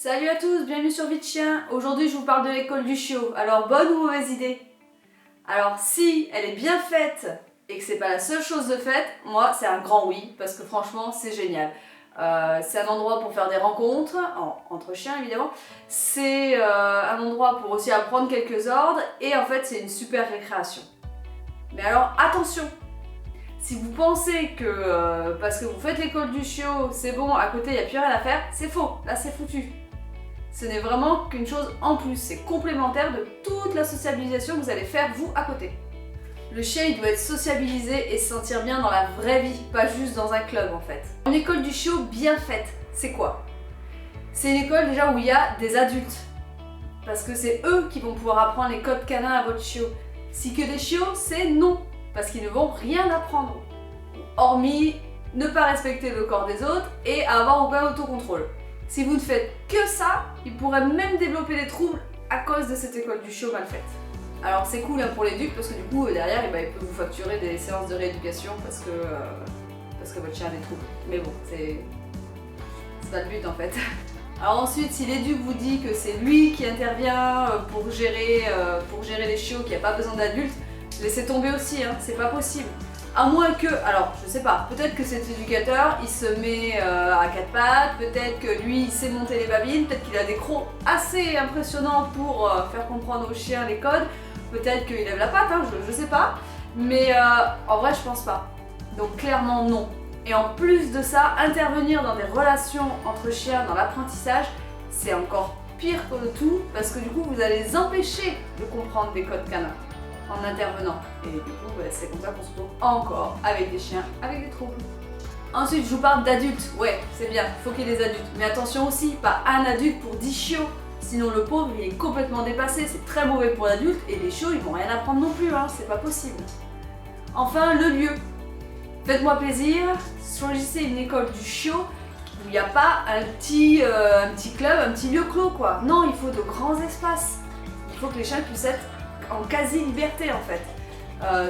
Salut à tous, bienvenue sur Vie de Chien. Aujourd'hui je vous parle de l'école du chiot. Alors bonne ou mauvaise idée? Alors si elle est bien faite et que c'est pas la seule chose de faite, moi c'est un grand oui parce que franchement c'est génial. C'est un endroit pour faire des rencontres, entre chiens évidemment. C'est un endroit pour aussi apprendre quelques ordres et en fait c'est une super récréation. Mais alors attention! Si vous pensez que parce que vous faites l'école du chiot, c'est bon, à côté il n'y a plus rien à faire, c'est faux, là c'est foutu. Ce n'est vraiment qu'une chose en plus, c'est complémentaire de toute la sociabilisation que vous allez faire vous à côté. Le chien il doit être sociabilisé et se sentir bien dans la vraie vie, pas juste dans un club en fait. Une école du chiot bien faite, c'est quoi? C'est une école déjà où il y a des adultes. Parce que c'est eux qui vont pouvoir apprendre les codes canins à votre chiot. Si que des chiots, c'est non. Parce qu'ils ne vont rien apprendre. Hormis ne pas respecter le corps des autres et avoir aucun autocontrôle. Si vous ne faites que ça, ils pourraient même développer des troubles à cause de cette école du chiot mal faite. Alors c'est cool pour l'éduc parce que du coup derrière il peut vous facturer des séances de rééducation parce que votre chien a des troubles. Mais bon, c'est pas le but en fait. Alors ensuite, si l'éduc vous dit que c'est lui qui intervient pour gérer les chiots, qu'il n'y a pas besoin d'adultes, laissez tomber aussi, hein, c'est pas possible. À moins que, alors je sais pas, peut-être que cet éducateur il se met à quatre pattes, peut-être que lui il sait monter les babines, peut-être qu'il a des crocs assez impressionnants pour faire comprendre aux chiens les codes, peut-être qu'il lève la patte, hein, je sais pas, mais en vrai je pense pas. Donc clairement non. Et en plus de ça, intervenir dans des relations entre chiens dans l'apprentissage, c'est encore pire que tout parce que du coup vous allez les empêcher de comprendre des codes canins en intervenant. Et du coup, c'est comme ça qu'on se retrouve encore avec des chiens avec des troubles. Ensuite, je vous parle d'adultes. Ouais, c'est bien, il faut qu'il y ait des adultes. Mais attention aussi, pas un adulte pour 10 chiots. Sinon le pauvre, il est complètement dépassé. C'est très mauvais pour l'adulte et les chiots, ils vont rien apprendre non plus, hein, c'est pas possible. Enfin, le lieu. Faites-moi plaisir, choisissez une école du chiot où il n'y a pas un petit club, un petit lieu clos quoi. Non, il faut de grands espaces. Il faut que les chiens puissent être en quasi-liberté en fait.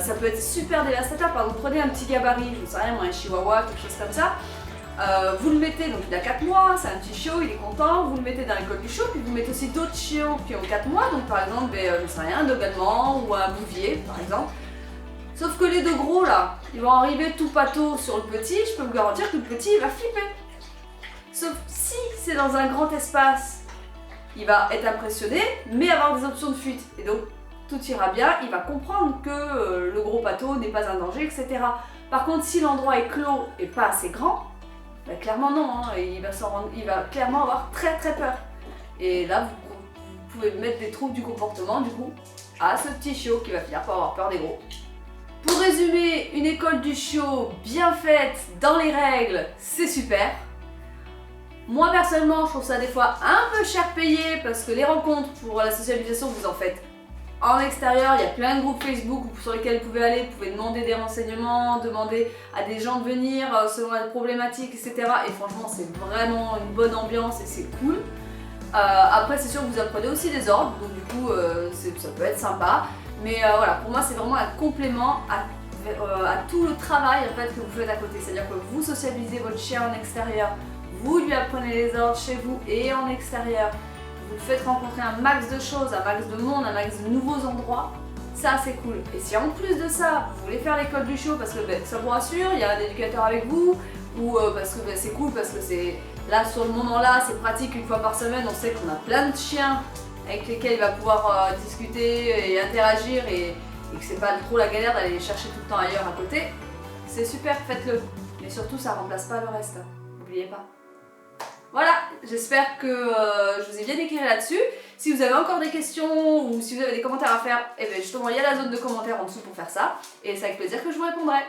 Ça peut être super dévastateur, par exemple prenez un petit gabarit, je ne sais rien moi, un chihuahua, quelque chose comme ça, vous le mettez, donc il a 4 mois, c'est un petit chiot, il est content, vous le mettez dans l'école du chiot, puis vous mettez aussi d'autres chiots qui ont 4 mois, donc par exemple, je ne sais rien, un doganement ou un bouvier par exemple. Sauf que les deux gros là, ils vont arriver tout pâteau sur le petit, je peux vous garantir que le petit il va flipper. Sauf si c'est dans un grand espace, il va être impressionné, mais avoir des options de fuite. Et donc tout ira bien, il va comprendre que le gros pâteau n'est pas un danger, etc. Par contre, si l'endroit est clos et pas assez grand, bah, clairement non, hein, il va clairement avoir très très peur. Et là, vous pouvez mettre des troubles du comportement, du coup, à ce petit chiot qui va finir par avoir peur des gros. Pour résumer, une école du chiot bien faite, dans les règles, c'est super. Moi personnellement, je trouve ça des fois un peu cher payé parce que les rencontres pour la socialisation, vous en faites en extérieur, il y a plein de groupes Facebook sur lesquels vous pouvez aller, vous pouvez demander des renseignements, demander à des gens de venir selon la problématique, etc. Et franchement, c'est vraiment une bonne ambiance et c'est cool. Après, c'est sûr que vous apprenez aussi des ordres, donc du coup, ça peut être sympa. Mais voilà, pour moi, c'est vraiment un complément à tout le travail en fait, que vous faites à côté. C'est-à-dire que vous sociabilisez votre chien en extérieur, vous lui apprenez les ordres chez vous et en extérieur. Vous faites rencontrer un max de choses, un max de monde, un max de nouveaux endroits, ça c'est cool. Et si en plus de ça, vous voulez faire l'école du chiot parce que ça vous rassure, il y a un éducateur avec vous, ou parce que c'est cool, parce que c'est là sur le moment là, c'est pratique une fois par semaine, on sait qu'on a plein de chiens avec lesquels il va pouvoir discuter et interagir et que c'est pas trop la galère d'aller les chercher tout le temps ailleurs à côté, c'est super, faites-le. Mais surtout ça remplace pas le reste, n'oubliez pas. Voilà, j'espère que je vous ai bien éclairé là-dessus. Si vous avez encore des questions ou si vous avez des commentaires à faire, justement il y a la zone de commentaires en dessous pour faire ça. Et c'est avec plaisir que je vous répondrai.